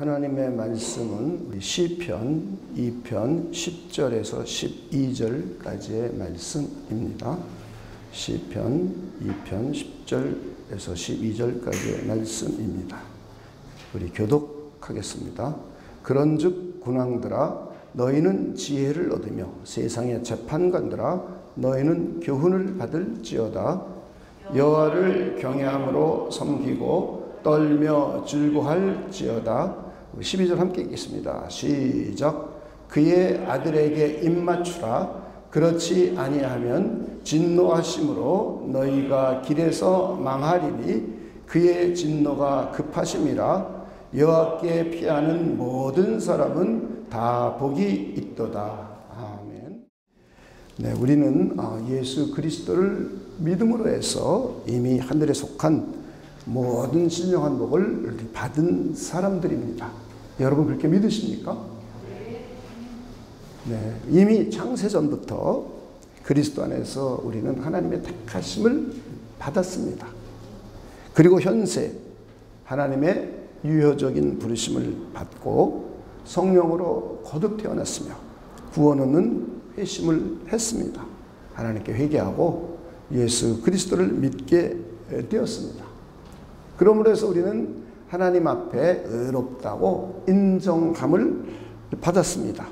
하나님의 말씀은 우리 시편 2편 10절에서 12절까지의 말씀입니다. 시편 2편 10절에서 12절까지의 말씀입니다. 우리 교독하겠습니다. 그런즉 군왕들아 너희는 지혜를 얻으며 세상의 재판관들아 너희는 교훈을 받을지어다. 여호와를 경외함으로 섬기고 떨며 즐거할지어다. 12절 함께 읽겠습니다. 시작. 그의 아들에게 입맞추라. 그렇지 아니하면 진노하심으로 너희가 길에서 망하리니 그의 진노가 급하심이라. 여호와께 피하는 모든 사람은 다 복이 있도다. 아멘. 네, 우리는 예수 그리스도를 믿음으로 해서 이미 하늘에 속한 모든 신령한 복을 받은 사람들입니다. 여러분 그렇게 믿으십니까? 네, 이미 창세전부터 그리스도 안에서 우리는 하나님의 택하심을 받았습니다. 그리고 현세 하나님의 유효적인 부르심을 받고 성령으로 거듭 태어났으며 구원 얻는 회심을 했습니다. 하나님께 회개하고 예수 그리스도를 믿게 되었습니다. 그러므로 해서 우리는 하나님 앞에 의롭다고 인정함을 받았습니다.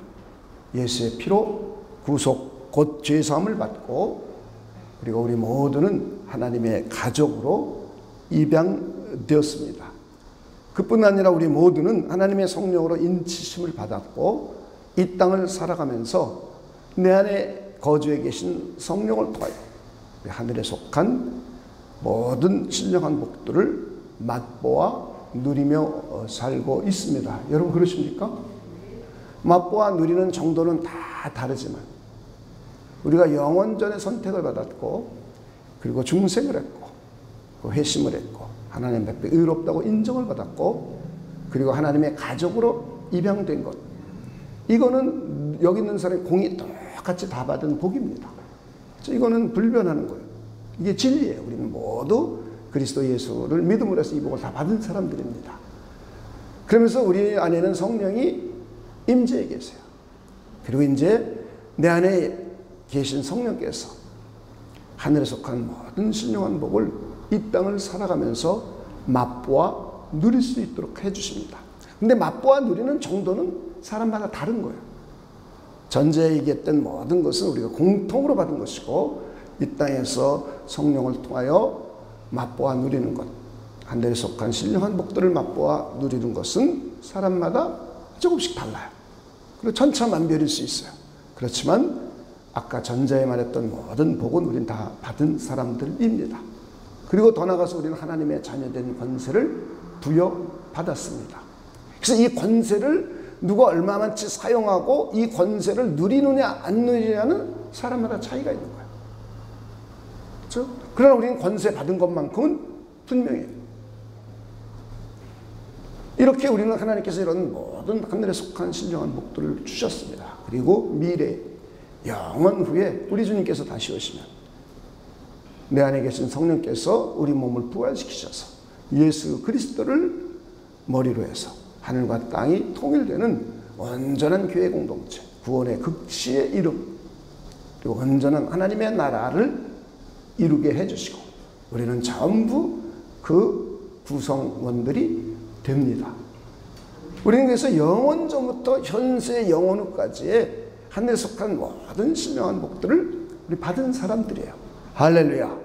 예수의 피로 구속 곧 죄사함을 받고 그리고 우리 모두는 하나님의 가족으로 입양되었습니다. 그뿐 아니라 우리 모두는 하나님의 성령으로 인치심을 받았고 이 땅을 살아가면서 내 안에 거주해 계신 성령을 통하여 하늘에 속한 모든 신령한 복들을 맛보아 누리며 살고 있습니다. 여러분 그러십니까? 맛보아 누리는 정도는 다 다르지만 우리가 영원전의 선택을 받았고 그리고 중생을 했고 회심을 했고 하나님 앞에 의롭다고 인정을 받았고 그리고 하나님의 가족으로 입양된 것, 이거는 여기 있는 사람이 공이 똑같이 다 받은 복입니다. 이거는 불변하는 거예요. 이게 진리예요. 우리는 모두 그리스도 예수를 믿음으로 해서 이 복을 다 받은 사람들입니다. 그러면서 우리 안에는 성령이 임재해 계세요. 그리고 이제 내 안에 계신 성령께서 하늘에 속한 모든 신령한 복을 이 땅을 살아가면서 맛보아 누릴 수 있도록 해주십니다. 근데 맛보아 누리는 정도는 사람마다 다른 거예요. 전제에 얘기했던 모든 것은 우리가 공통으로 받은 것이고 이 땅에서 성령을 통하여 맛보아 누리는 것, 하늘에 속한 신령한 복들을 맛보아 누리는 것은 사람마다 조금씩 달라요. 그리고 천차만별일 수 있어요. 그렇지만 아까 전자에 말했던 모든 복은 우리는 다 받은 사람들입니다. 그리고 더 나아가서 우리는 하나님의 자녀된 권세를 부여받았습니다. 그래서 이 권세를 누가 얼마만치 사용하고 이 권세를 누리느냐 안 누리느냐는 사람마다 차이가 있는 거예요. 그렇죠? 그러나 우리는 권세 받은 것만큼은 분명해요. 이렇게 우리는 하나님께서 이런 모든 하늘에 속한 신령한 복들을 주셨습니다. 그리고 미래 영원 후에 우리 주님께서 다시 오시면 내 안에 계신 성령께서 우리 몸을 부활시키셔서 예수 그리스도를 머리로 해서 하늘과 땅이 통일되는 온전한 교회 공동체, 구원의 극치의 이름, 그리고 온전한 하나님의 나라를 이루게 해주시고 우리는 전부 그 구성원들이 됩니다. 우리는 그래서 영원전부터 현세 영원 후까지의 하늘에 속한 모든 신령한 복들을 우리 받은 사람들이에요. 할렐루야.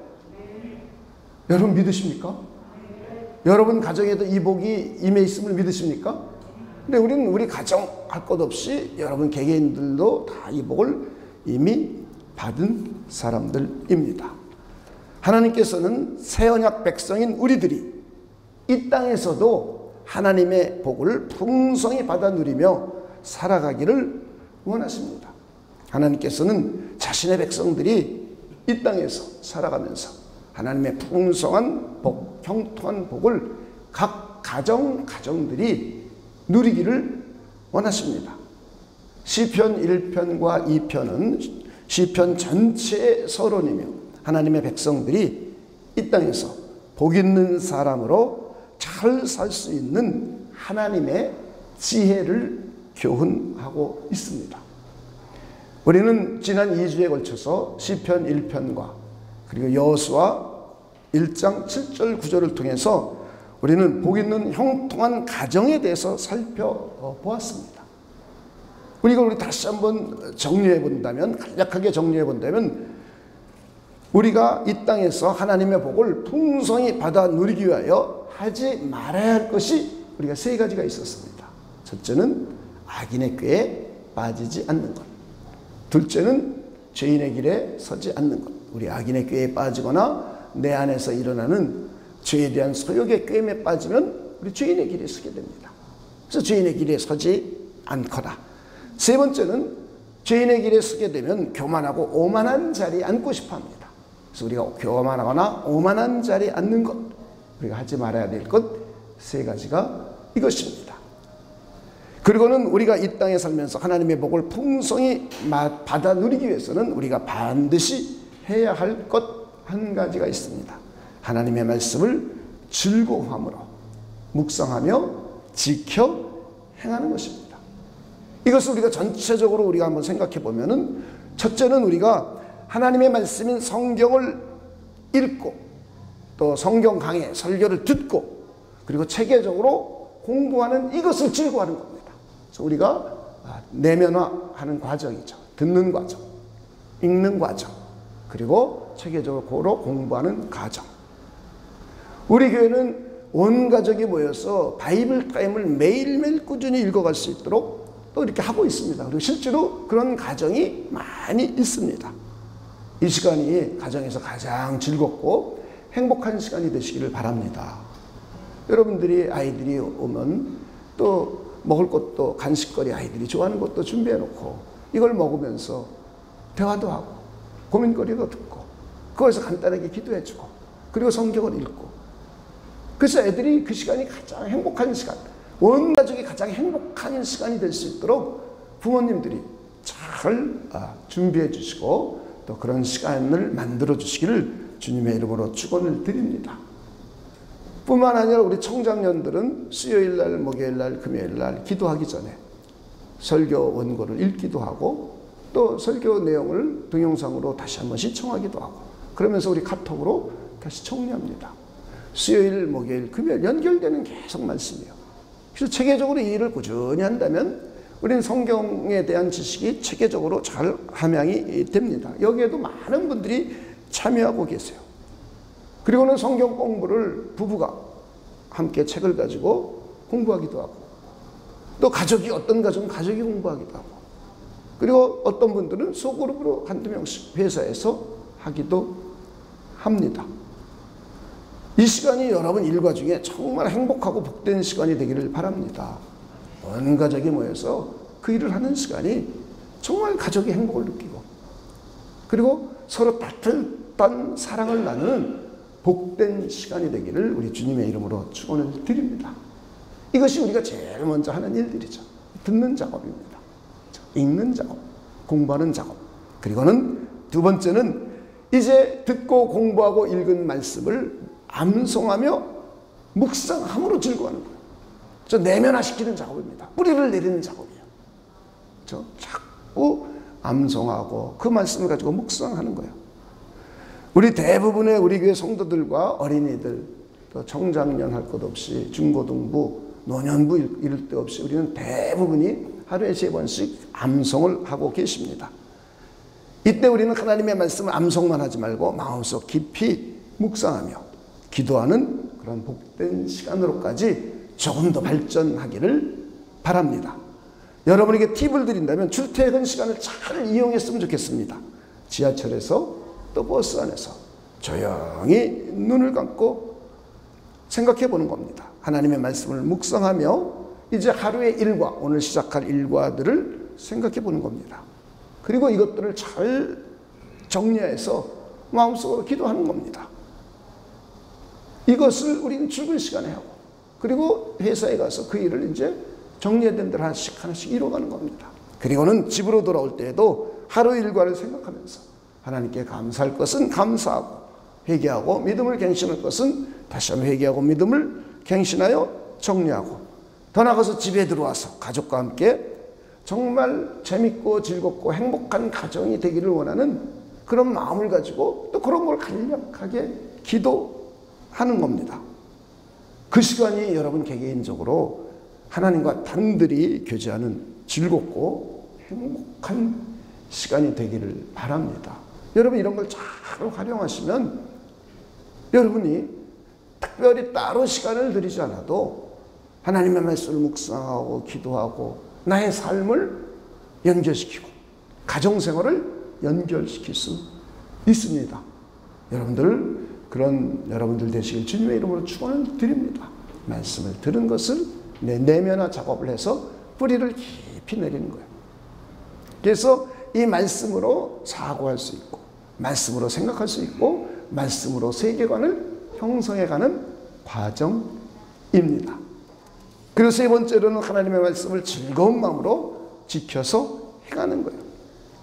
여러분 믿으십니까? 여러분 가정에도 이 복이 임해 있음을 믿으십니까? 근데 우리는 우리 가정 할 것 없이 여러분 개개인들도 다 이 복을 이미 받은 사람들입니다. 하나님께서는 새 언약 백성인 우리들이 이 땅에서도 하나님의 복을 풍성히 받아 누리며 살아가기를 원하십니다. 하나님께서는 자신의 백성들이 이 땅에서 살아가면서 하나님의 풍성한 복, 형통한 복을 각 가정들이 누리기를 원하십니다. 시편 1편과 2편은 시편 전체의 서론이며 하나님의 백성들이 이 땅에서 복 있는 사람으로 잘 살 수 있는 하나님의 지혜를 교훈하고 있습니다. 우리는 지난 2주에 걸쳐서 시편 1편과 그리고 여호수아 1장 7절 9절을 통해서 우리는 복 있는 형통한 가정에 대해서 살펴보았습니다. 우리 다시 한번 정리해 본다면, 간략하게 정리해 본다면, 우리가 이 땅에서 하나님의 복을 풍성히 받아 누리기 위하여 하지 말아야 할 것이 우리가 세 가지가 있었습니다. 첫째는 악인의 꾀에 빠지지 않는 것. 둘째는 죄인의 길에 서지 않는 것. 우리 악인의 꾀에 빠지거나 내 안에서 일어나는 죄에 대한 소욕의 꾀임에 빠지면 우리 죄인의 길에 서게 됩니다. 그래서 죄인의 길에 서지 않거나, 세 번째는 죄인의 길에 서게 되면 교만하고 오만한 자리에 앉고 싶어 합니다. 그래서 우리가 교만하거나 오만한 자리에 앉는 것, 우리가 하지 말아야 될 것 세 가지가 이것입니다. 그리고는 우리가 이 땅에 살면서 하나님의 복을 풍성히 받아 누리기 위해서는 우리가 반드시 해야 할 것 한 가지가 있습니다. 하나님의 말씀을 즐거워함으로 묵상하며 지켜 행하는 것입니다. 이것을 우리가 전체적으로 우리가 한번 생각해 보면은, 첫째는 우리가 하나님의 말씀인 성경을 읽고 또 성경 강의 설교를 듣고 그리고 체계적으로 공부하는 이것을 즐거워하는 겁니다. 그래서 우리가 내면화하는 과정이죠. 듣는 과정, 읽는 과정, 그리고 체계적으로 공부하는 과정. 우리 교회는 온 가족이 모여서 바이블 타임을 매일매일 꾸준히 읽어갈 수 있도록 또 이렇게 하고 있습니다. 그리고 실제로 그런 가정이 많이 있습니다. 이 시간이 가정에서 가장 즐겁고 행복한 시간이 되시기를 바랍니다. 여러분들이 아이들이 오면 또 먹을 것도 간식거리 아이들이 좋아하는 것도 준비해 놓고 이걸 먹으면서 대화도 하고 고민거리도 듣고 그거에서 간단하게 기도해 주고 그리고 성경을 읽고, 그래서 애들이 그 시간이 가장 행복한 시간, 온 가족이 가장 행복한 시간이 될 수 있도록 부모님들이 잘 준비해 주시고 또 그런 시간을 만들어 주시기를 주님의 이름으로 축원을 드립니다. 뿐만 아니라 우리 청장년들은 수요일날, 목요일날, 금요일날 기도하기 전에 설교 원고를 읽기도 하고 또 설교 내용을 동영상으로 다시 한번 시청하기도 하고, 그러면서 우리 카톡으로 다시 정리합니다. 수요일, 목요일, 금요일 연결되는 계속 말씀이에요. 그래서 체계적으로 이 일을 꾸준히 한다면 우리는 성경에 대한 지식이 체계적으로 잘 함양이 됩니다. 여기에도 많은 분들이 참여하고 계세요. 그리고는 성경 공부를 부부가 함께 책을 가지고 공부하기도 하고, 또 가족이, 어떤 가족은 가족이 공부하기도 하고, 그리고 어떤 분들은 소그룹으로 한두 명씩 회사에서 하기도 합니다. 이 시간이 여러분 일과 중에 정말 행복하고 복된 시간이 되기를 바랍니다. 온 가족이 모여서 그 일을 하는 시간이 정말 가족의 행복을 느끼고 그리고 서로 따뜻한 사랑을 나누는 복된 시간이 되기를 우리 주님의 이름으로 축원을 드립니다. 이것이 우리가 제일 먼저 하는 일들이죠. 듣는 작업입니다. 읽는 작업, 공부하는 작업. 그리고는 두 번째는 이제 듣고 공부하고 읽은 말씀을 암송하며 묵상함으로 즐거워하는 거예요. 저 내면화시키는 작업입니다. 뿌리를 내리는 작업이에요. 저 자꾸 암송하고 그 말씀을 가지고 묵상하는 거예요. 우리 대부분의 우리 교회 성도들과 어린이들, 또 청장년 할 것 없이 중고등부, 노년부 이럴 데 없이 우리는 대부분이 하루에 3번씩 암송을 하고 계십니다. 이때 우리는 하나님의 말씀을 암송만 하지 말고 마음속 깊이 묵상하며 기도하는 그런 복된 시간으로까지 조금 더 발전하기를 바랍니다. 여러분에게 팁을 드린다면 출퇴근 시간을 잘 이용했으면 좋겠습니다. 지하철에서 또 버스 안에서 조용히 눈을 감고 생각해 보는 겁니다. 하나님의 말씀을 묵상하며 이제 하루의 일과, 오늘 시작할 일과들을 생각해 보는 겁니다. 그리고 이것들을 잘 정리해서 마음속으로 기도하는 겁니다. 이것을 우리는 출근 시간에 하고, 그리고 회사에 가서 그 일을 이제 정리된 대로 하나씩 이뤄가는 겁니다. 그리고는 집으로 돌아올 때에도 하루 일과를 생각하면서 하나님께 감사할 것은 감사하고, 회개하고 믿음을 갱신할 것은 다시 한번 회개하고 믿음을 갱신하여 정리하고, 더 나아가서 집에 들어와서 가족과 함께 정말 재밌고 즐겁고 행복한 가정이 되기를 원하는 그런 마음을 가지고 또 그런 걸 간략하게 기도하는 겁니다. 그 시간이 여러분 개개인적으로 하나님과 단들이 교제하는 즐겁고 행복한 시간이 되기를 바랍니다. 여러분 이런 걸 잘 활용하시면 여러분이 특별히 따로 시간을 들이지 않아도 하나님의 말씀을 묵상하고 기도하고 나의 삶을 연결시키고 가정생활을 연결시킬 수 있습니다. 여러분들 그런 여러분들 되시길 주님의 이름으로 축원을 드립니다. 말씀을 들은 것을 내 내면화 작업을 해서 뿌리를 깊이 내리는 거예요. 그래서 이 말씀으로 사고할 수 있고 말씀으로 생각할 수 있고 말씀으로 세계관을 형성해가는 과정입니다. 그리고 세 번째로는 하나님의 말씀을 즐거운 마음으로 지켜서 행하는 거예요.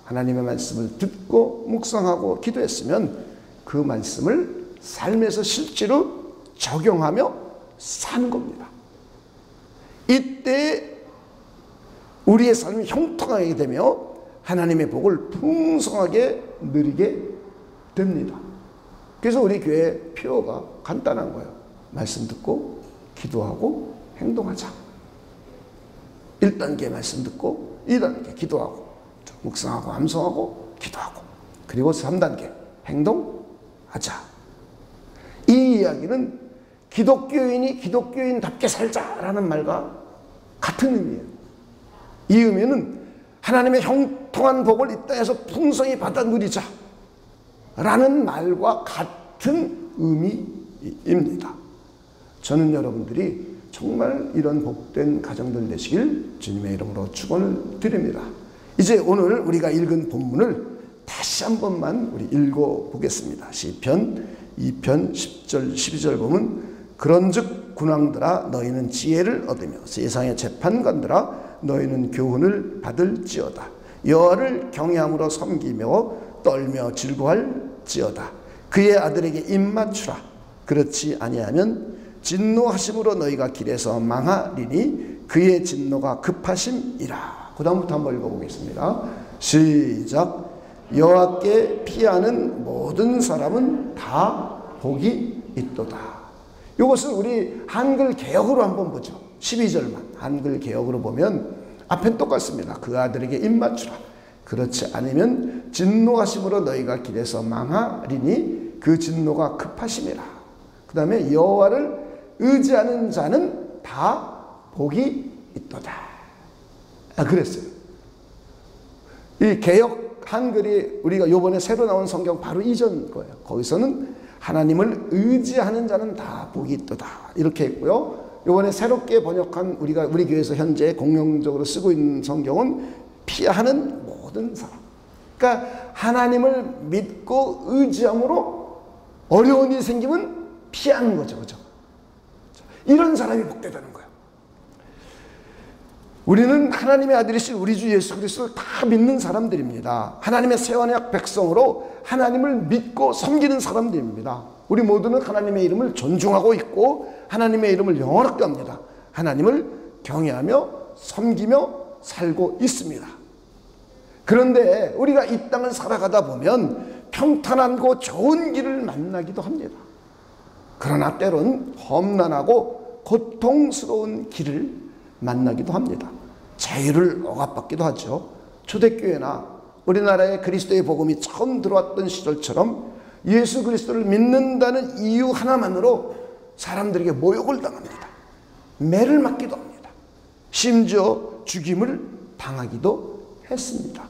하나님의 말씀을 듣고 묵상하고 기도했으면 그 말씀을 삶에서 실제로 적용하며 사는 겁니다. 이때 우리의 삶이 형통하게 되며 하나님의 복을 풍성하게 누리게 됩니다. 그래서 우리 교회 표어가 간단한 거예요. 말씀 듣고 기도하고 행동하자. 1단계 말씀 듣고 2단계 기도하고 묵상하고 암송하고 기도하고 그리고 3단계 행동하자. 이 이야기는 기독교인이 기독교인답게 살자라는 말과 같은 의미예요. 이 의미는 하나님의 형통한 복을 이 땅에서 풍성히 받아 누리자 라는 말과 같은 의미입니다. 저는 여러분들이 정말 이런 복된 가정들 되시길 주님의 이름으로 축원을 드립니다. 이제 오늘 우리가 읽은 본문을 다시 한 번만 우리 읽어보겠습니다. 시편 2편 10절 12절 보면 그런즉 군왕들아 너희는 지혜를 얻으며 세상의 재판관들아 너희는 교훈을 받을지어다. 여호와를 경외함으로 섬기며 떨며 즐거워할지어다. 그의 아들에게 입맞추라. 그렇지 아니하면 진노하심으로 너희가 길에서 망하리니 그의 진노가 급하심이라. 그 다음부터 한번 읽어보겠습니다. 시작. 여호와께 피하는 모든 사람은 다 복이 있도다. 이것은 우리 한글 개역으로 한번 보죠. 12절만 한글 개역으로 보면 앞엔 똑같습니다. 그 아들에게 입맞추라. 그렇지 않으면 진노하심으로 너희가 길에서 망하리니 그 진노가 급하심이라. 그 다음에 여호와를 의지하는 자는 다 복이 있도다. 그랬어요. 이 개역 한글이 우리가 요번에 새로 나온 성경 바로 이전 거예요. 거기서는 하나님을 의지하는 자는 다 복이 있도다 이렇게 했고요. 요번에 새롭게 번역한 우리 교회에서 현재 공용적으로 쓰고 있는 성경은 피하는 모든 사람. 그러니까 하나님을 믿고 의지함으로 어려운 일이 생기면 피하는 거죠. 그죠? 이런 사람이 복되다는 거예요. 우리는 하나님의 아들이신 우리 주 예수 그리스도를 다 믿는 사람들입니다. 하나님의 새 언약 백성으로 하나님을 믿고 섬기는 사람들입니다. 우리 모두는 하나님의 이름을 존중하고 있고 하나님의 이름을 영원하게 합니다. 하나님을 경외하며 섬기며 살고 있습니다. 그런데 우리가 이 땅을 살아가다 보면 평탄하고 좋은 길을 만나기도 합니다. 그러나 때론 험난하고 고통스러운 길을 만나기도 합니다. 자유를 억압받기도 하죠. 초대교회나 우리나라에 그리스도의 복음이 처음 들어왔던 시절처럼 예수 그리스도를 믿는다는 이유 하나만으로 사람들에게 모욕을 당합니다. 매를 맞기도 합니다. 심지어 죽임을 당하기도 했습니다.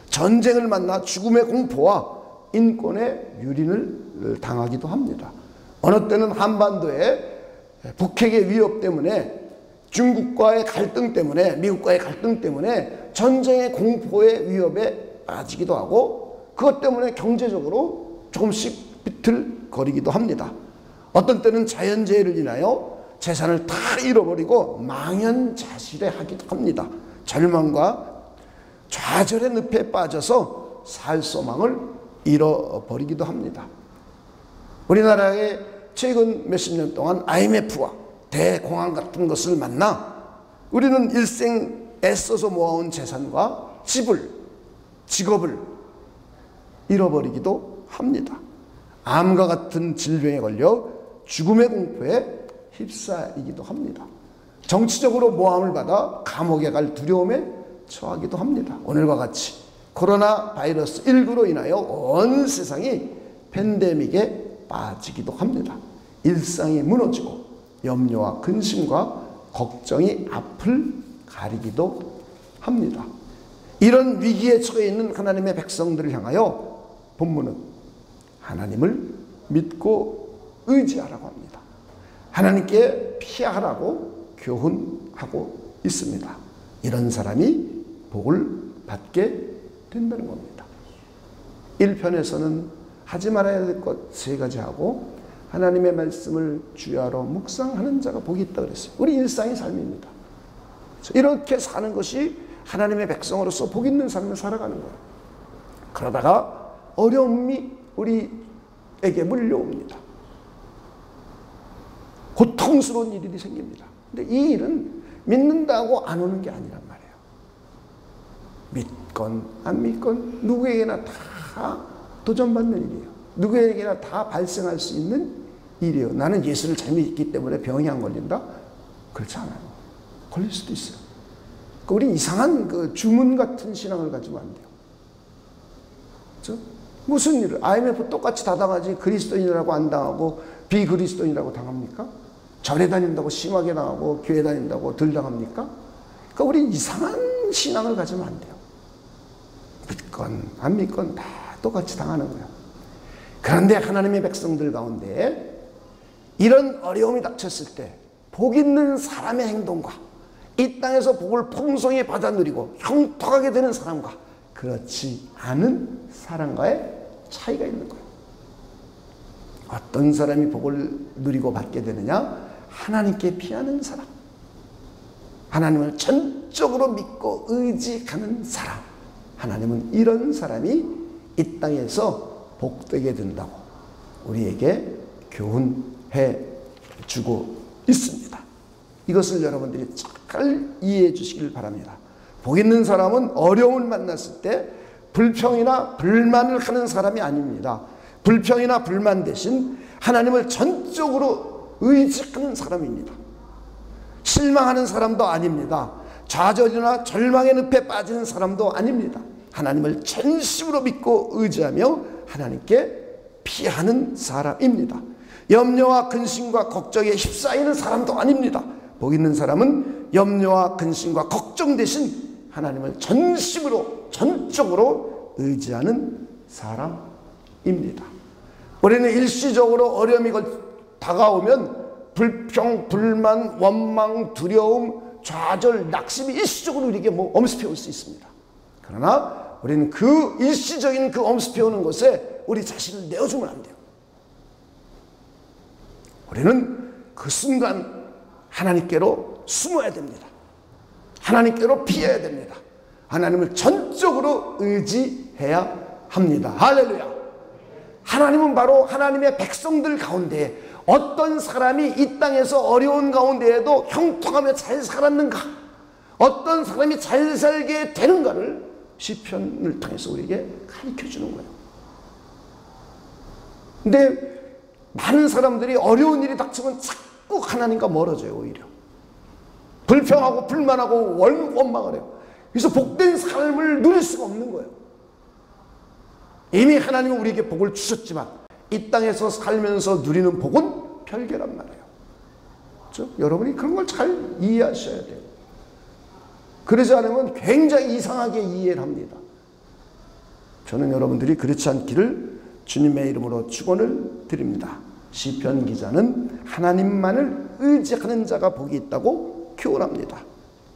전쟁을 만나 죽음의 공포와 인권의 유린을 당하기도 합니다. 어느 때는 한반도에 북핵의 위협 때문에 중국과의 갈등 때문에 미국과의 갈등 때문에 전쟁의 공포의 위협에 빠지기도 하고 그것 때문에 경제적으로 조금씩 비틀거리기도 합니다. 어떤 때는 자연재해를 인하여 재산을 다 잃어버리고 망연자실해하기도 합니다. 절망과 좌절의 늪에 빠져서 살 소망을 잃어버리기도 합니다. 우리나라에 최근 몇십 년 동안 IMF와 대공황 같은 것을 만나 우리는 일생 애써서 모아온 재산과 집을, 직업을 잃어버리기도 합니다. 암과 같은 질병에 걸려 죽음의 공포에 휩싸이기도 합니다. 정치적으로 모함을 받아 감옥에 갈 두려움에 처하기도 합니다. 오늘과 같이 코로나 바이러스 19로 인하여 온 세상이 팬데믹에 빠지기도 합니다. 일상이 무너지고 염려와 근심과 걱정이 앞을 가리기도 합니다. 이런 위기에 처해 있는 하나님의 백성들을 향하여 본문은 하나님을 믿고 의지하라고 합니다. 하나님께 피하라고 교훈하고 있습니다. 이런 사람이 복을 받게 된다는 겁니다. 1편에서는 하지 말아야 될 것 3가지 하고 하나님의 말씀을 주야로 묵상하는 자가 복이 있다 그랬어요. 우리 일상의 삶입니다. 이렇게 사는 것이 하나님의 백성으로서 복 있는 삶을 살아가는 거예요. 그러다가 어려움이 우리에게 물려옵니다. 고통스러운 일이 생깁니다. 근데 이 일은 믿는다고 안 오는 게 아니란 말이에요. 믿건 안 믿건 누구에게나 다 도전받는 일이에요. 누구에게나 다 발생할 수 있는 일이에요. 나는 예수를 잘 믿기 때문에 병이 안 걸린다? 그렇지 않아요. 걸릴 수도 있어요. 우리 이상한 주문 같은 신앙을 가지고 안 돼요. 그렇죠? 무슨 일을 IMF 똑같이 다 당하지 그리스도인이라고 안 당하고 비그리스도인이라고 당합니까? 절에 다닌다고 심하게 당하고 교회 다닌다고 덜 당합니까? 그러니까 우리 이상한 신앙을 가지면 안 돼요. 믿건 안 믿건 다 똑같이 당하는 거예요. 그런데 하나님의 백성들 가운데 이런 어려움이 닥쳤을 때 복 있는 사람의 행동과 이 땅에서 복을 풍성히 받아 누리고 형통하게 되는 사람과 그렇지 않은 사람과의 차이가 있는 거예요. 어떤 사람이 복을 누리고 받게 되느냐? 하나님께 피하는 사람, 하나님을 전적으로 믿고 의지하는 사람. 하나님은 이런 사람이 이 땅에서 복되게 된다고 우리에게 교훈해 주고 있습니다. 이것을 여러분들이 잘 이해해 주시길 바랍니다. 복 있는 사람은 어려움을 만났을 때 불평이나 불만을 하는 사람이 아닙니다. 불평이나 불만 대신 하나님을 전적으로 의지하는 사람입니다. 실망하는 사람도 아닙니다. 좌절이나 절망의 늪에 빠지는 사람도 아닙니다. 하나님을 전심으로 믿고 의지하며 하나님께 피하는 사람입니다. 염려와 근심과 걱정에 휩싸이는 사람도 아닙니다. 복 있는 사람은 염려와 근심과 걱정 대신 하나님을 전심으로 전적으로 의지하는 사람입니다. 우리는 일시적으로 어려움이 다가오면 불평, 불만, 원망, 두려움, 좌절, 낙심이 일시적으로 우리에게 엄습해 올 수 있습니다. 그러나 우리는 그 일시적인 그 엄습해 오는 것에 우리 자신을 내어주면 안 돼요. 우리는 그 순간 하나님께로 숨어야 됩니다. 하나님께로 피해야 됩니다. 하나님을 전적으로 의지해야 합니다. 할렐루야. 하나님은 바로 하나님의 백성들 가운데 어떤 사람이 이 땅에서 어려운 가운데에도 형통하며 잘 살았는가, 어떤 사람이 잘 살게 되는가를 시편을 통해서 우리에게 가르쳐 주는 거예요. 근데 많은 사람들이 어려운 일이 닥치면 자꾸 하나님과 멀어져요. 오히려 불평하고 불만하고 원망을 해요. 그래서 복된 삶을 누릴 수가 없는 거예요. 이미 하나님은 우리에게 복을 주셨지만 이 땅에서 살면서 누리는 복은 별개란 말이에요. 그렇죠? 여러분이 그런 걸 잘 이해하셔야 돼요. 그러지 않으면 굉장히 이상하게 이해를 합니다. 저는 여러분들이 그렇지 않기를 주님의 이름으로 축원을 드립니다. 시편 기자는 하나님만을 의지하는 자가 복이 있다고 교훈합니다.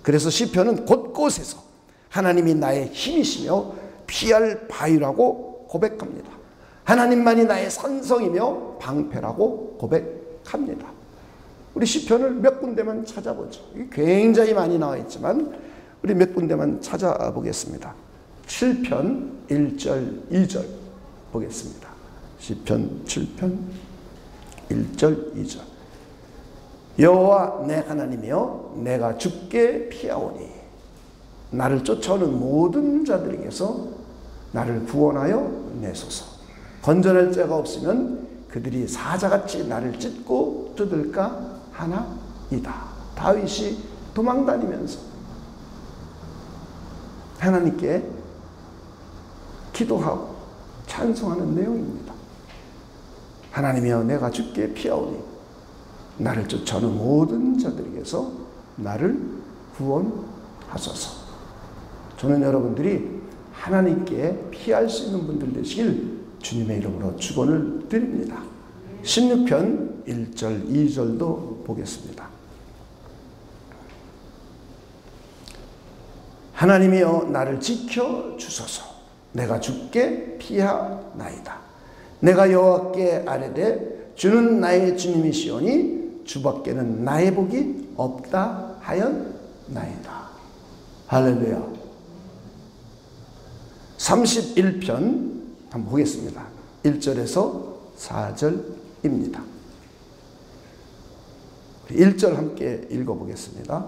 그래서 시편은 곳곳에서 하나님이 나의 힘이시며 피할 바위라고 고백합니다. 하나님만이 나의 산성이며 방패라고 고백합니다. 우리 시편을 몇 군데만 찾아보죠. 굉장히 많이 나와 있지만 우리 몇 군데만 찾아보겠습니다. 7편 1절 2절 보겠습니다. 시편 7편 1절 2절. 여호와 내 하나님이여 내가 주께 피하오니 나를 쫓아오는 모든 자들에게서 나를 구원하여 내소서. 건져낼 자가 없으면 그들이 사자같이 나를 찢고 뜯을까 하나이다. 다윗이 도망다니면서 하나님께 기도하고 찬송하는 내용입니다. 하나님이여 내가 주께 피하오니 나를 쫓아오는 모든 자들에게서 나를 구원하소서. 저는 여러분들이 하나님께 피할 수 있는 분들 되시길 주님의 이름으로 축원을 드립니다. 16편 1절 2절도 보겠습니다. 하나님이여 나를 지켜주소서. 내가 주께 피하나이다. 내가 여호와께 아뢰되 주는 나의 주님이시오니 주밖에는 나의 복이 없다 하였나이다. 할렐루야. 31편 한번 보겠습니다. 1절에서 4절입니다. 1절 함께 읽어보겠습니다.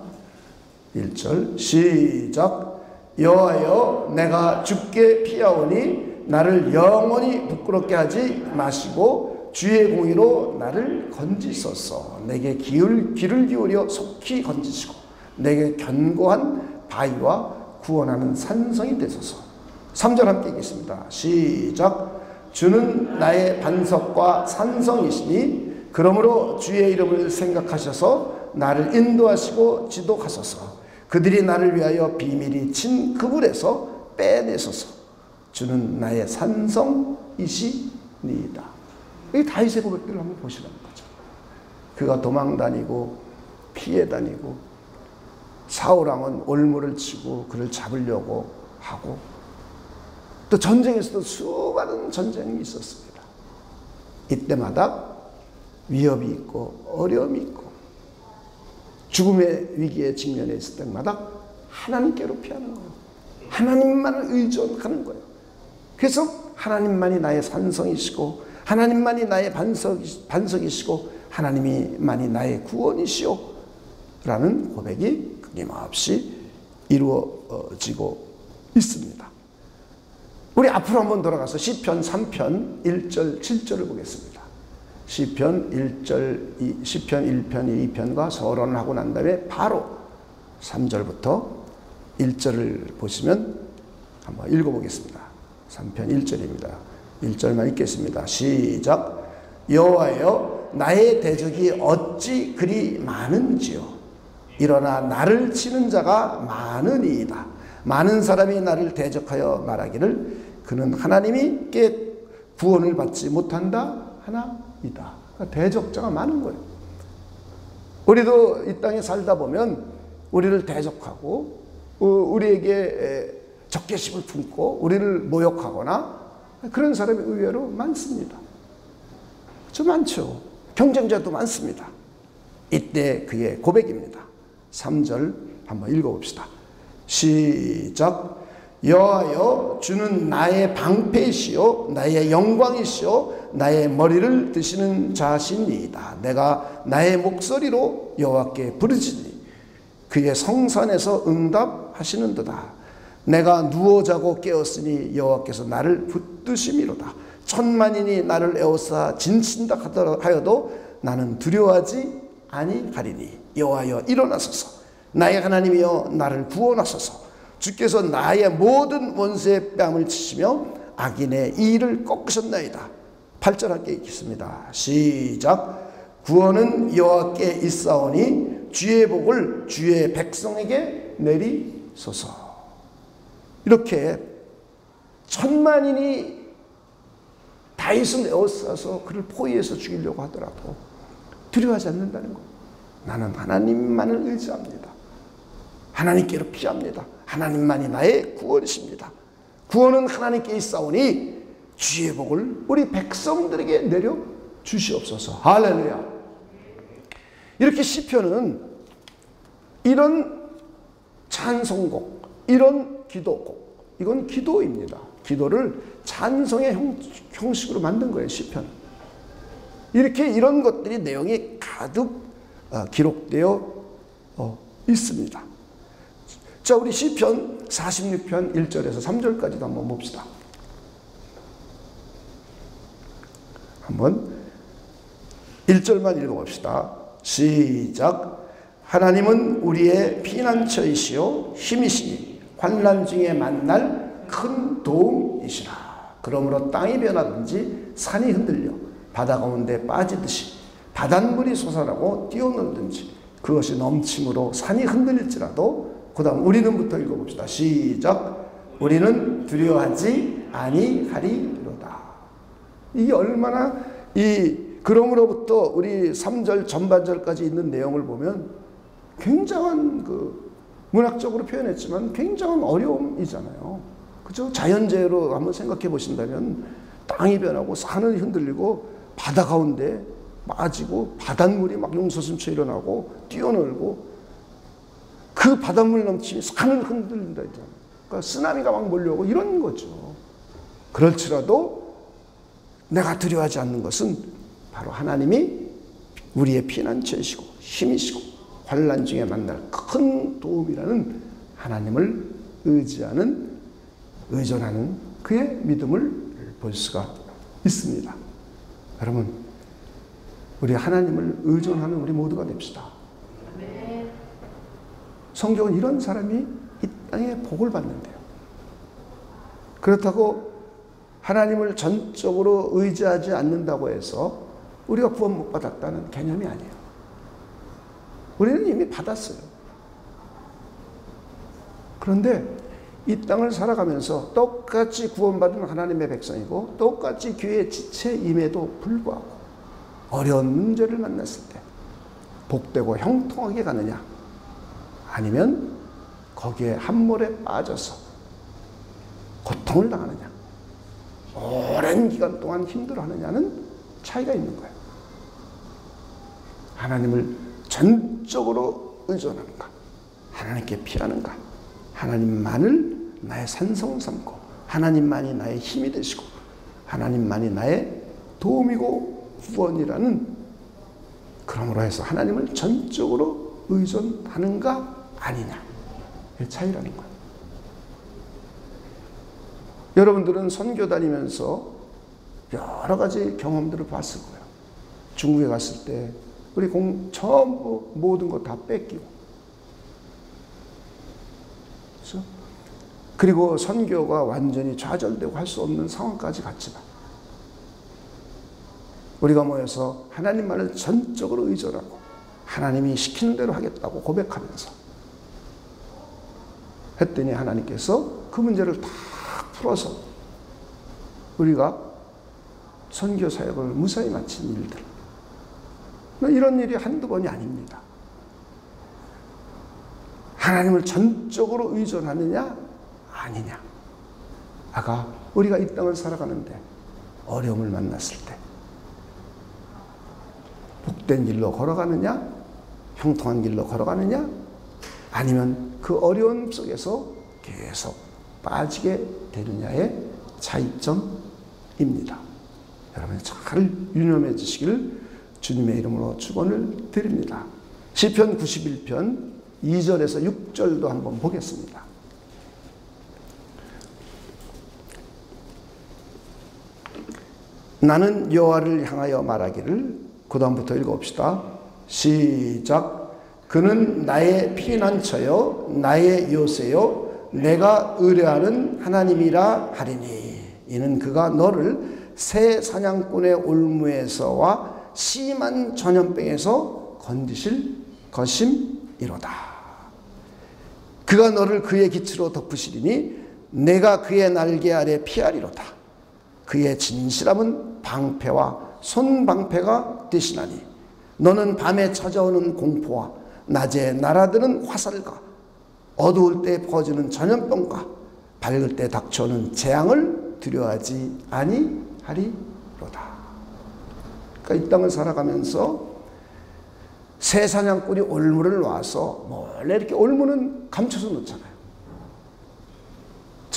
1절 시작. 여호와여 내가 주께 피하오니 나를 영원히 부끄럽게 하지 마시고 주의 공의로 나를 건지소서. 내게 귀를 기울여 속히 건지시고 내게 견고한 바위와 구원하는 산성이 되소서. 3절 함께 읽겠습니다. 시작. 주는 나의 반석과 산성이시니 그러므로 주의 이름을 생각하셔서 나를 인도하시고 지도하소서. 그들이 나를 위하여 비밀이 친 그물에서 빼내소서. 주는 나의 산성이시니이다. 이 다윗의 고백들을 한번 보시라는 거죠. 그가 도망다니고 피해 다니고 사울왕은 올무를 치고 그를 잡으려고 하고 또 전쟁에서도 수많은 전쟁이 있었습니다. 이때마다 위협이 있고 어려움이 있고 죽음의 위기에 직면해 있을 때마다 하나님께로 피하는 거예요. 하나님만을 의존하는 거예요. 그래서 하나님만이 나의 산성이시고 하나님만이 나의 반석이시고 하나님만이 나의 구원이시오 라는 고백이 끊임없이 이루어지고 있습니다. 우리 앞으로 한번 돌아가서 시편 3편 1절 7절을 보겠습니다. 시편 1편 2편과 서론을 하고 난 다음에 바로 3절부터 1절을 보시면 한번 읽어보겠습니다. 3편 1절입니다. 1절만 읽겠습니다. 시작. 여호와여 나의 대적이 어찌 그리 많은지요. 일어나 나를 치는 자가 많으니이다. 많은 사람이 나를 대적하여 말하기를 그는 하나님께 구원을 받지 못한다 하나이다. 그러니까 대적자가 많은 거예요. 우리도 이 땅에 살다 보면 우리를 대적하고 우리에게 적개심을 품고 우리를 모욕하거나 그런 사람이 의외로 많습니다. 좀 많죠. 경쟁자도 많습니다. 이때 그의 고백입니다. 3절 한번 읽어봅시다. 시작. 여호와여 주는 나의 방패이시오 나의 영광이시오 나의 머리를 드시는 자신이다. 내가 나의 목소리로 여호와께 부르짖으니 그의 성산에서 응답하시는도다. 내가 누워 자고 깨었으니 여호와께서 나를 붙드심이로다. 천만인이 나를 에워싸 진친다 하여도 나는 두려워하지 아니하리니. 여호와여 일어나소서. 나의 하나님이여 나를 구원하소서. 주께서 나의 모든 원수의 뺨을 치시며 악인의 이를 꺾으셨나이다. 8절 함께 읽겠습니다. 시작. 구원은 여호와께 있사오니 주의 복을 주의 백성에게 내리소서. 이렇게 천만인이 다윗을 에워싸서 그를 포위해서 죽이려고 하더라도 두려워하지 않는다는 것. 나는 하나님만을 의지합니다. 하나님께로 피합니다. 하나님만이 나의 구원이십니다. 구원은 하나님께 있사오니 주의 복을 우리 백성들에게 내려 주시옵소서. 할렐루야. 이렇게 시편은 이런 찬송곡, 이런 기도곡, 이건 기도입니다. 기도를 찬송의 형식으로 만든 거예요. 시편. 이렇게 이런 것들이 내용이 가득 기록되어 있습니다. 자, 우리 시편 46편 1절에서 3절까지도 한번 봅시다. 한번 1절만 읽어봅시다. 시작. 하나님은 우리의 피난처이시요 힘이시니 환난 중에 만날 큰 도움이시라. 그러므로 땅이 변하든지 산이 흔들려 바다 가운데 빠지듯이 바닷물이 솟아나고 뛰어놀든지 그것이 넘침으로 산이 흔들릴지라도, 그 다음 우리는부터 읽어봅시다. 시작. 우리는 두려워하지 아니하리로다. 이게 얼마나 그러므로부터 우리 3절 전반절까지 있는 내용을 보면 굉장한 문학적으로 표현했지만 굉장한 어려움이잖아요. 그죠? 자연재해로 한번 생각해 보신다면 땅이 변하고 산이 흔들리고 바다 가운데 빠지고 바닷물이 막 용솟음쳐 일어나고 뛰어놀고 그 바닷물 넘침이 산을 흔들린다 했잖아요. 그러니까 쓰나미가 막 몰려오고 이런 거죠. 그럴지라도 내가 두려워하지 않는 것은 바로 하나님이 우리의 피난처이시고 힘이시고 환난 중에 만날 큰 도움이라는 하나님을 의존하는 그의 믿음을 볼 수가 있습니다. 여러분, 우리 하나님을 의존하는 우리 모두가 됩시다. 성경은 이런 사람이 이 땅에 복을 받는데요. 그렇다고 하나님을 전적으로 의지하지 않는다고 해서 우리가 구원 못 받았다는 개념이 아니에요. 우리는 이미 받았어요. 그런데 이 땅을 살아가면서 똑같이 구원받은 하나님의 백성이고 똑같이 교회의 지체임에도 불구하고 어려운 문제를 만났을 때 복되고 형통하게 가느냐, 아니면 거기에 함몰에 빠져서 고통을 당하느냐, 오랜 기간 동안 힘들어하느냐는 차이가 있는 거예요. 하나님을 전적으로 의존하는가, 하나님께 피하는가, 하나님만을 나의 산성 삼고 하나님만이 나의 힘이 되시고 하나님만이 나의 도움이고 구원이라는, 그러므로 해서 하나님을 전적으로 의존하는가 아니냐의 차이라는 거예요. 여러분들은 선교 다니면서 여러 가지 경험들을 봤을 거예요. 중국에 갔을 때 우리 전부 모든 거 다 뺏기고, 그렇죠? 그리고 선교가 완전히 좌절되고 할 수 없는 상황까지 갔지만 우리가 모여서 하나님만을 전적으로 의존하고 하나님이 시키는 대로 하겠다고 고백하면서 했더니 하나님께서 그 문제를 다 풀어서 우리가 선교 사역을 무사히 마친 일들, 이런 일이 한두 번이 아닙니다. 하나님을 전적으로 의존하느냐 아니냐. 아까 우리가 이 땅을 살아가는데 어려움을 만났을 때 복된 길로 걸어가느냐, 형통한 길로 걸어가느냐, 아니면 그 어려움 속에서 계속 빠지게 되느냐의 차이점입니다. 여러분 잘 유념해 주시기를 주님의 이름으로 축원을 드립니다. 시편 91편 2절에서 6절도 한번 보겠습니다. 나는 여호와를 향하여 말하기를, 그 다음부터 읽어봅시다. 시작. 그는 나의 피난처요 나의 요새요 내가 의뢰하는 하나님이라 하리니, 이는 그가 너를 새 사냥꾼의 올무에서와 심한 전염병에서 건지실 것임이로다. 그가 너를 그의 기치로 덮으시리니 내가 그의 날개 아래 피하리로다. 그의 진실함은 방패와 손방패가 되시나니 너는 밤에 찾아오는 공포와 낮에 날아드는 화살과 어두울 때 퍼지는 전염병과 밝을 때 닥쳐오는 재앙을 두려워하지 아니하리로다. 그러니까 이 땅을 살아가면서 새 사냥꾼이 올무를 놔서 몰래 이렇게 올무는 감춰서 놓잖아요.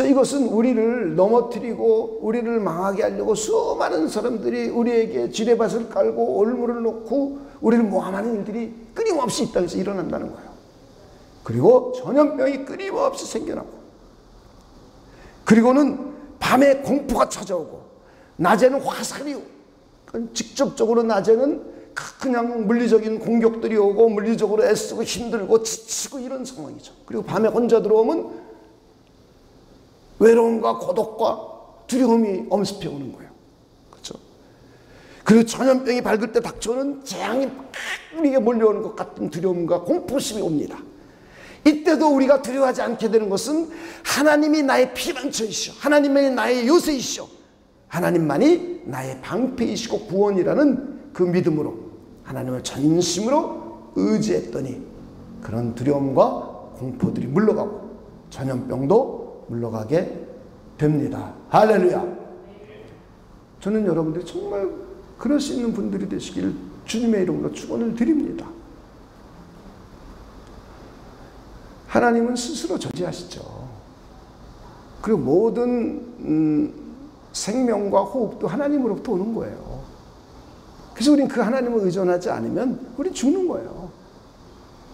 이것은 우리를 넘어뜨리고 우리를 망하게 하려고 수많은 사람들이 우리에게 지뢰밭을 깔고 올무를 놓고 우리를 모함하는 일들이 끊임없이 이 땅에서 일어난다는 거예요. 그리고 전염병이 끊임없이 생겨나고, 그리고는 밤에 공포가 찾아오고, 낮에는 화살이 오고, 직접적으로 낮에는 그냥 물리적인 공격들이 오고 물리적으로 애쓰고 힘들고 지치고 이런 상황이죠. 그리고 밤에 혼자 들어오면 외로움과 고독과 두려움이 엄습해 오는 거예요. 그렇죠? 그리고 전염병이 밝을 때 닥쳐오는 재앙이 막 우리에게 몰려오는 것 같은 두려움과 공포심이 옵니다. 이때도 우리가 두려워하지 않게 되는 것은 하나님이 나의 피난처이시오, 하나님이 나의 요새이시오, 하나님만이 나의 방패이시고 구원이라는 그 믿음으로 하나님을 전심으로 의지했더니 그런 두려움과 공포들이 물러가고 전염병도 물러가게 됩니다. 할렐루야. 저는 여러분들이 정말 그럴 수 있는 분들이 되시길 주님의 이름으로 축원을 드립니다. 하나님은 스스로 저지하시죠. 그리고 모든 생명과 호흡도 하나님으로부터 오는 거예요. 그래서 우리는 그 하나님을 의존하지 않으면 우리는 죽는 거예요.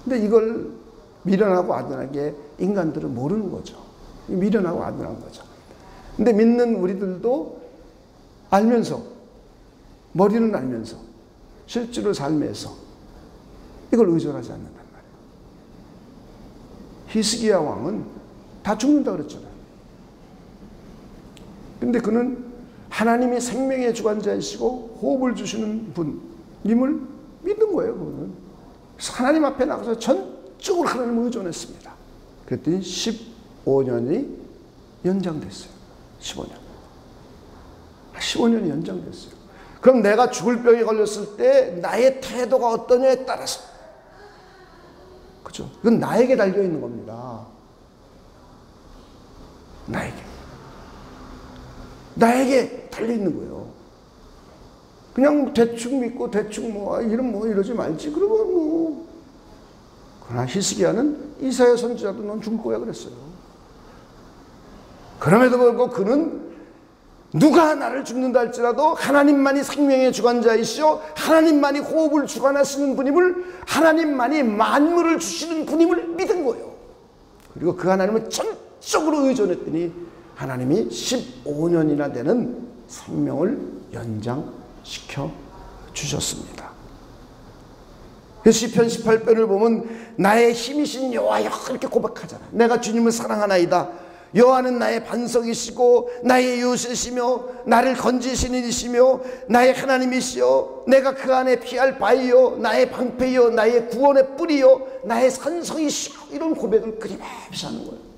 근데 이걸 미련하고 아둔하게 인간들은 모르는 거죠. 미련하고 아둔한 거죠. 근데 믿는 우리들도 알면서, 머리는 알면서 실제로 삶에서 이걸 의존하지 않는단 말이에요. 히스기야 왕은 다 죽는다 그랬잖아요. 근데 그는 하나님이 생명의 주관자이시고 호흡을 주시는 분임을 믿는 거예요. 그는. 그래서 하나님 앞에 나가서 전적으로 하나님을 의존했습니다. 그랬더니 15년이 연장됐어요. 15년이 연장됐어요. 그럼 내가 죽을 병에 걸렸을 때 나의 태도가 어떠냐에 따라서, 그죠? 그건 나에게 달려 있는 겁니다. 나에게 달려 있는 거예요. 그냥 대충 믿고 대충 이러지 말지. 그러면 그러나 히스기야는 이사야 선지자도 넌 죽을 거야 그랬어요. 그럼에도 불구하고 그는 누가 나를 죽는다 할지라도 하나님만이 생명의 주관자이시오, 하나님만이 호흡을 주관하시는 분임을, 하나님만이 만물을 주시는 분임을 믿은 거예요. 그리고 그 하나님을 전적으로 의존했더니 하나님이 15년이나 되는 생명을 연장시켜 주셨습니다. 시편 18편을 보면 나의 힘이신 여호와여 이렇게 고백하잖아요. 내가 주님을 사랑하나이다. 여호와는 나의 반석이시고 나의 요새시며 나를 건지시는 이시며 나의 하나님이시여, 내가 그 안에 피할 바이요 나의 방패요 나의 구원의 뿌리요 나의 산성이시여, 이런 고백을 끊임없이 하는 거예요.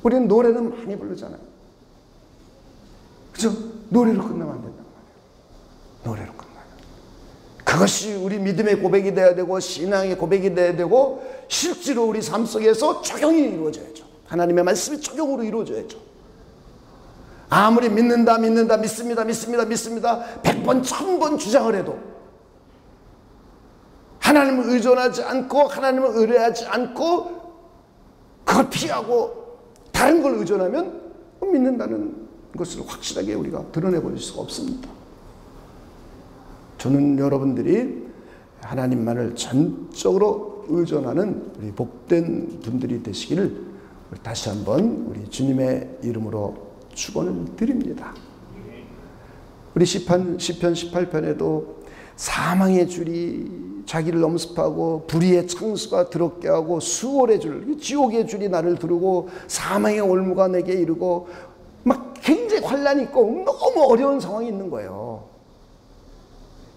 우리는 노래는 많이 부르잖아요. 그죠? 노래로 끝나면 안 된단 말이에요. 노래로 끝나면. 그것이 우리 믿음의 고백이 돼야 되고 신앙의 고백이 돼야 되고 실제로 우리 삶 속에서 적용이 이루어져야죠. 하나님의 말씀이 적용으로 이루어져야죠. 아무리 믿는다 믿습니다 100번 1000번 주장을 해도 하나님을 의존하지 않고 하나님을 의뢰하지 않고 그걸 피하고 다른 걸 의존하면 믿는다는 것을 확실하게 우리가 드러내볼 수가 없습니다. 저는 여러분들이 하나님만을 전적으로 의존하는 우리 복된 분들이 되시기를 다시 한번 우리 주님의 이름으로 축원을 드립니다. 우리 시편 18편에도 사망의 줄이 자기를 엄습하고 불의의 창수가 더럽게 하고 수월의 줄, 지옥의 줄이 나를 두르고 사망의 올무가 내게 이르고 막 굉장히 환란이 있고 너무 어려운 상황이 있는 거예요.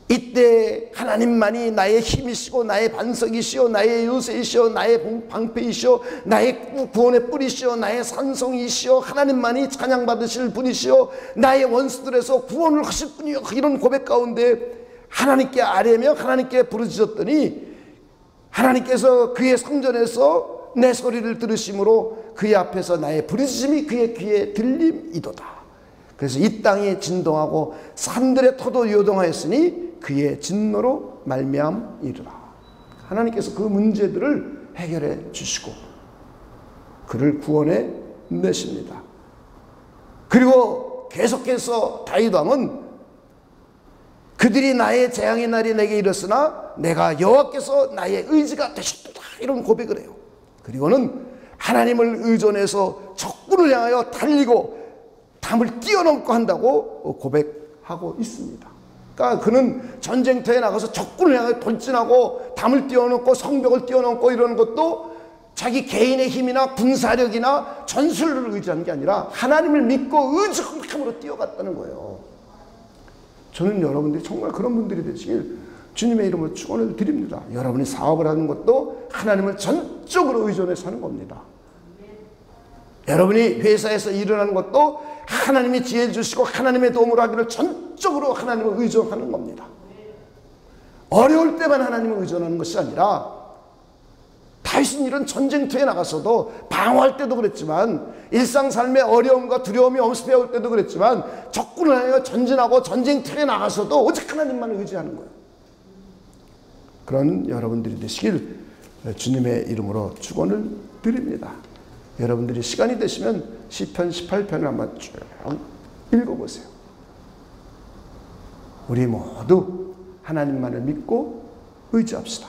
이때 하나님만이 나의 힘이시고 나의 반석이시오 나의 요새이시오 나의 방패이시오 나의 구원의 뿌리시오 나의 산성이시오, 하나님만이 찬양받으실 분이시오, 나의 원수들에서 구원을 하실 분이요, 이런 고백 가운데 하나님께 아뢰며 하나님께 부르짖었더니 하나님께서 그의 성전에서 내 소리를 들으심으로 그의 앞에서 나의 부르짖음이 그의 귀에 들림이도다. 그래서 이 땅이 진동하고 산들의 터도 요동하였으니 그의 진노로 말미암이르라. 하나님께서 그 문제들을 해결해 주시고 그를 구원해 내십니다. 그리고 계속해서 다윗 왕은 그들이 나의 재앙의 날이 내게 이르렀으나 내가 여호와께서 나의 의지가 되셨도다, 이런 고백을 해요. 그리고는 하나님을 의존해서 적군을 향하여 달리고 담을 뛰어넘고 한다고 고백하고 있습니다. 그러니까 그는 전쟁터에 나가서 적군을 향하여 돌진하고 담을 뛰어넘고 성벽을 뛰어넘고 이러는 것도 자기 개인의 힘이나 군사력이나 전술을 의지한 게 아니라 하나님을 믿고 의지함으로 뛰어갔다는 거예요. 저는 여러분들이 정말 그런 분들이 되시길 주님의 이름으로 축원을 드립니다. 여러분이 사업을 하는 것도 하나님을 전적으로 의존해서 하는 겁니다. 여러분이 회사에서 일을 하는 것도 하나님이 지혜 주시고 하나님의 도움으로 하기를 전적으로 하나님을 의존하는 겁니다. 어려울 때만 하나님을 의존하는 것이 아니라 다윗은 이런 전쟁터에 나가서도 방어할 때도 그랬지만 일상 삶의 어려움과 두려움이 엄습해 올 때도 그랬지만 적군을 향해 전진하고 전쟁터에 나가서도 오직 하나님만을 의지하는 거예요. 그런 여러분들이 되시길 주님의 이름으로 축원을 드립니다. 여러분들이 시간이 되시면 시편 18편을 한번 쭉 읽어보세요. 우리 모두 하나님만을 믿고 의지합시다.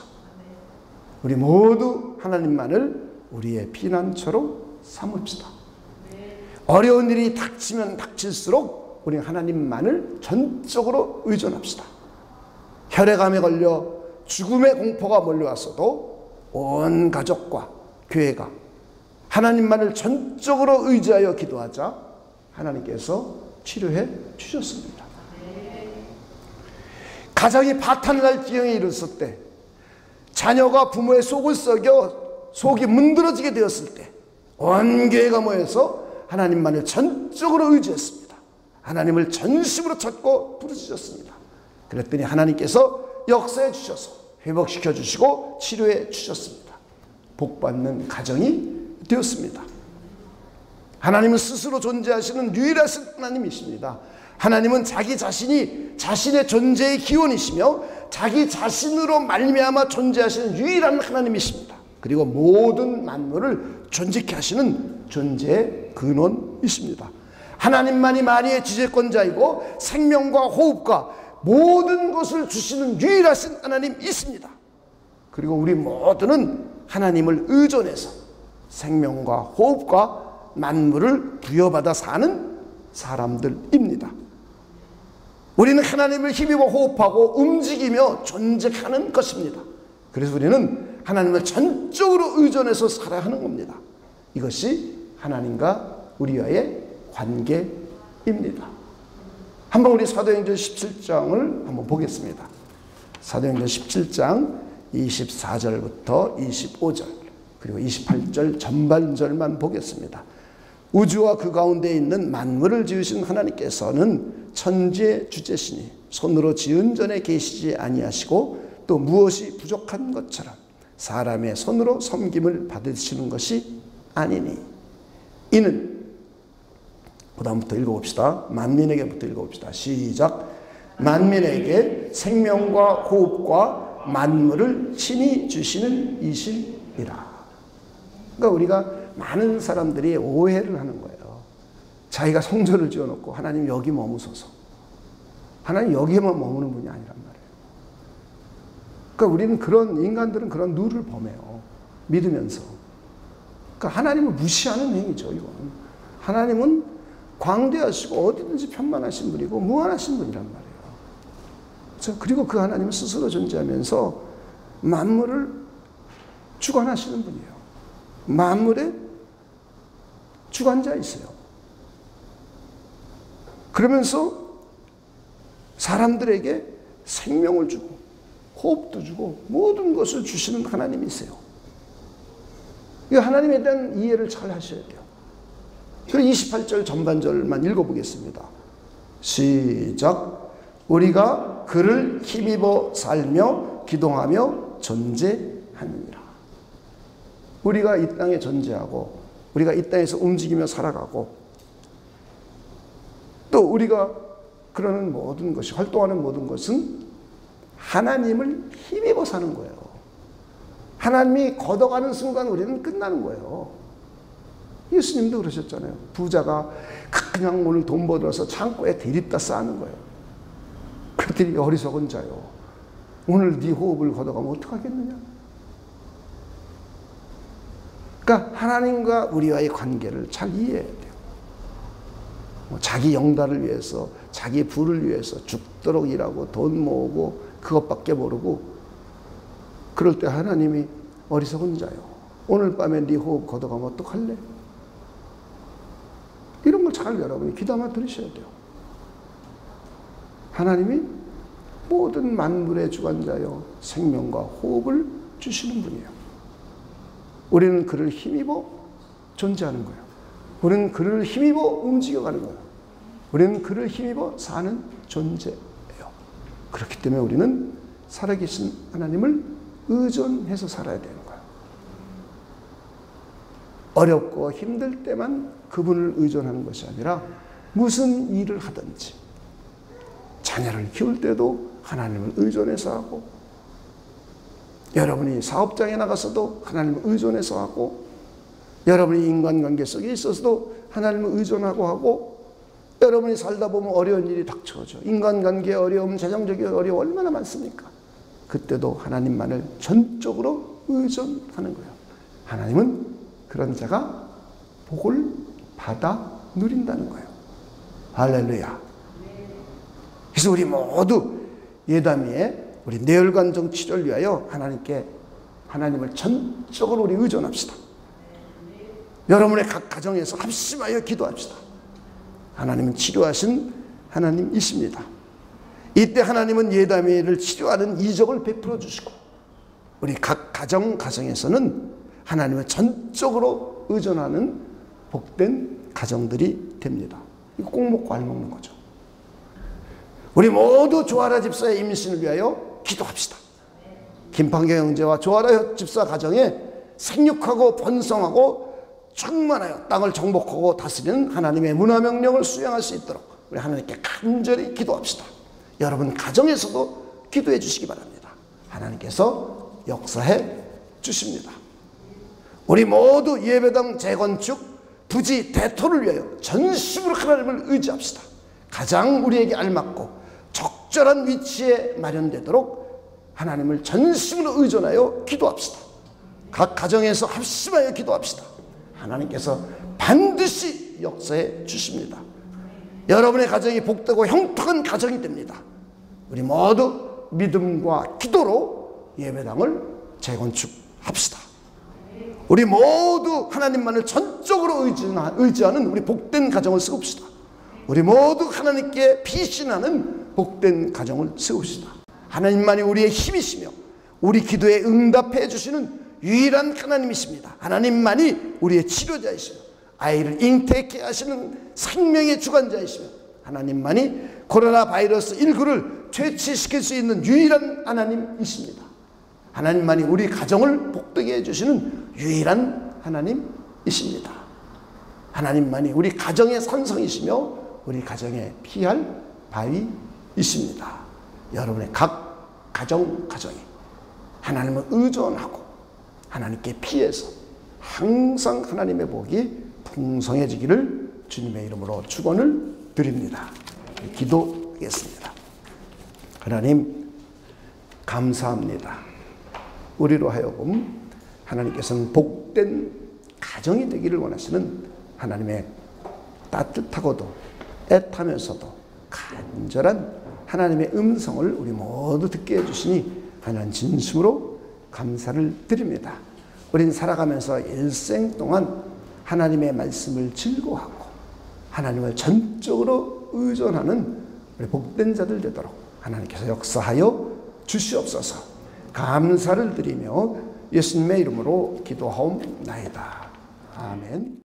우리 모두 하나님만을 우리의 피난처로 삼읍시다. 어려운 일이 닥치면 닥칠수록 우리 하나님만을 전적으로 의존합시다. 혈액암에 걸려 죽음의 공포가 몰려왔어도 온 가족과 교회가 하나님만을 전적으로 의지하여 기도하자 하나님께서 치료해 주셨습니다. 가정이 파탄날 지경에 이르렀을 때, 자녀가 부모의 속을 썩여 속이 문드러지게 되었을 때 온 교회가 모여서 하나님만을 전적으로 의지했습니다. 하나님을 전심으로 찾고 부르짖었습니다. 그랬더니 하나님께서 역사해 주셔서 회복시켜 주시고 치료해 주셨습니다. 복받는 가정이 되었습니다. 하나님은 스스로 존재하시는 유일하신 하나님이십니다. 하나님은 자기 자신이 자신의 존재의 기원이시며 자기 자신으로 말미암아 존재하시는 유일한 하나님이십니다. 그리고 모든 만물을 존재케 하시는 존재의 근원이십니다. 하나님만이 만유의 지배권자이고 생명과 호흡과 모든 것을 주시는 유일하신 하나님이십니다. 그리고 우리 모두는 하나님을 의존해서 생명과 호흡과 만물을 부여받아 사는 사람들입니다. 우리는 하나님을 힘입어 호흡하고 움직이며 존재하는 것입니다. 그래서 우리는 하나님을 전적으로 의존해서 살아야 하는 겁니다. 이것이 하나님과 우리와의 관계입니다. 한번 우리 사도행전 17장을 한번 보겠습니다. 사도행전 17장 24절부터 25절 그리고 28절 전반절만 보겠습니다. 우주와 그 가운데 있는 만물을 지으신 하나님께서는 천지의 주제시니 손으로 지은 전에 계시지 아니하시고 또 무엇이 부족한 것처럼 사람의 손으로 섬김을 받으시는 것이 아니니 이는 그 다음부터 읽어봅시다. 만민에게부터 읽어봅시다. 시작. 만민에게 생명과 호흡과 만물을 친히 주시는 이시니라. 그러니까 우리가 많은 사람들이 오해를 하는 거예요. 자기가 성전을 지어놓고 하나님 여기 머무소서. 하나님 여기에만 머무는 분이 아니란 말이에요. 그러니까 우리는 그런 인간들은 그런 룰을 범해요. 믿으면서. 그러니까 하나님을 무시하는 행위죠. 이건. 하나님은 광대하시고 어디든지 편만하신 분이고 무한하신 분이란 말이에요. 그리고 그 하나님은 스스로 존재하면서 만물을 주관하시는 분이에요. 만물의 주관자이세요. 그러면서 사람들에게 생명을 주고 호흡도 주고 모든 것을 주시는 하나님이세요. 이 하나님에 대한 이해를 잘 하셔야 돼요. 그래서 28절 전반절만 읽어보겠습니다. 시작. 우리가 그를 힘입어 살며 기동하며 존재하느니라. 우리가 이 땅에 존재하고 우리가 이 땅에서 움직이며 살아가고 또 우리가 그러는 모든 것이 활동하는 모든 것은 하나님을 힘입어 사는 거예요. 하나님이 걷어가는 순간 우리는 끝나는 거예요. 예수님도 그러셨잖아요. 부자가 그냥 오늘 돈 벌어서 창고에 대립다 쌓는 거예요. 그랬더니 어리석은 자요, 오늘 네 호흡을 걷어가면 어떡하겠느냐. 그러니까 하나님과 우리와의 관계를 잘 이해해야 돼요. 자기 영달을 위해서, 자기 부를 위해서 죽도록 일하고 돈 모으고 그것밖에 모르고, 그럴 때 하나님이 어리석은 자요, 오늘 밤에 네 호흡 걷어가면 어떡할래? 이런 걸 잘 여러분이 귀담아 들으셔야 돼요. 하나님이 모든 만물의 주관자여 생명과 호흡을 주시는 분이에요. 우리는 그를 힘입어 존재하는 거예요. 우리는 그를 힘입어 움직여가는 거예요. 우리는 그를 힘입어 사는 존재예요. 그렇기 때문에 우리는 살아계신 하나님을 의존해서 살아야 되는 거예요. 어렵고 힘들 때만 그분을 의존하는 것이 아니라 무슨 일을 하든지, 자녀를 키울 때도 하나님을 의존해서 하고, 여러분이 사업장에 나가서도 하나님을 의존해서 하고, 여러분이 인간관계 속에 있어서도 하나님을 의존하고 하고, 여러분이 살다 보면 어려운 일이 닥쳐오죠. 인간관계의 어려움, 재정적인 어려움 얼마나 많습니까? 그때도 하나님만을 전적으로 의존하는 거예요. 하나님은 그런 자가 복을 받아 누린다는 거예요. 할렐루야. 그래서 우리 모두 예담이의 우리 뇌혈관정 치료를 위하여 하나님을 전적으로 우리 의존합시다. 여러분의 각 가정에서 합심하여 기도합시다. 하나님은 치료하신 하나님이십니다. 이때 하나님은 예담이를 치료하는 이적을 베풀어 주시고, 우리 각 가정에서는 하나님을 전적으로 의존하는 복된 가정들이 됩니다. 이거 꼭 먹고 알 먹는 거죠. 우리 모두 조아라 집사의 임신을 위하여 기도합시다. 김판경 형제와 조아라 집사 가정에 생육하고 번성하고 충만하여 땅을 정복하고 다스리는 하나님의 문화명령을 수행할 수 있도록 우리 하나님께 간절히 기도합시다. 여러분 가정에서도 기도해 주시기 바랍니다. 하나님께서 역사해 주십니다. 우리 모두 예배당 재건축, 부지 대토를 위하여 전심으로 하나님을 의지합시다. 가장 우리에게 알맞고 적절한 위치에 마련되도록 하나님을 전심으로 의존하여 기도합시다. 각 가정에서 합심하여 기도합시다. 하나님께서 반드시 역사해 주십니다. 여러분의 가정이 복되고 형통한 가정이 됩니다. 우리 모두 믿음과 기도로 예배당을 재건축합시다. 우리 모두 하나님만을 전적으로 의지하는 우리 복된 가정을 세웁시다. 우리 모두 하나님께 피신하는 복된 가정을 세웁시다. 하나님만이 우리의 힘이시며 우리 기도에 응답해 주시는 유일한 하나님이십니다. 하나님만이 우리의 치료자이시며 아이를 잉태케 하시는 생명의 주관자이시며 하나님만이 코로나 바이러스 19를 퇴치시킬 수 있는 유일한 하나님이십니다. 하나님만이 우리 가정을 복되게 해주시는 유일한 하나님이십니다. 하나님만이 우리 가정의 산성이시며 우리 가정의 피할 바위이십니다. 여러분의 각 가정이 하나님을 의존하고 하나님께 피해서 항상 하나님의 복이 풍성해지기를 주님의 이름으로 축원을 드립니다. 기도하겠습니다. 하나님 감사합니다. 우리로 하여금 하나님께서는 복된 가정이 되기를 원하시는 하나님의 따뜻하고도 애타면서도 간절한 하나님의 음성을 우리 모두 듣게 해주시니 하나님 진심으로 감사를 드립니다. 우리는 살아가면서 일생 동안 하나님의 말씀을 즐거워하고 하나님을 전적으로 의존하는 우리 복된 자들 되도록 하나님께서 역사하여 주시옵소서. 감사를 드리며 예수님의 이름으로 기도하옵나이다. 아멘.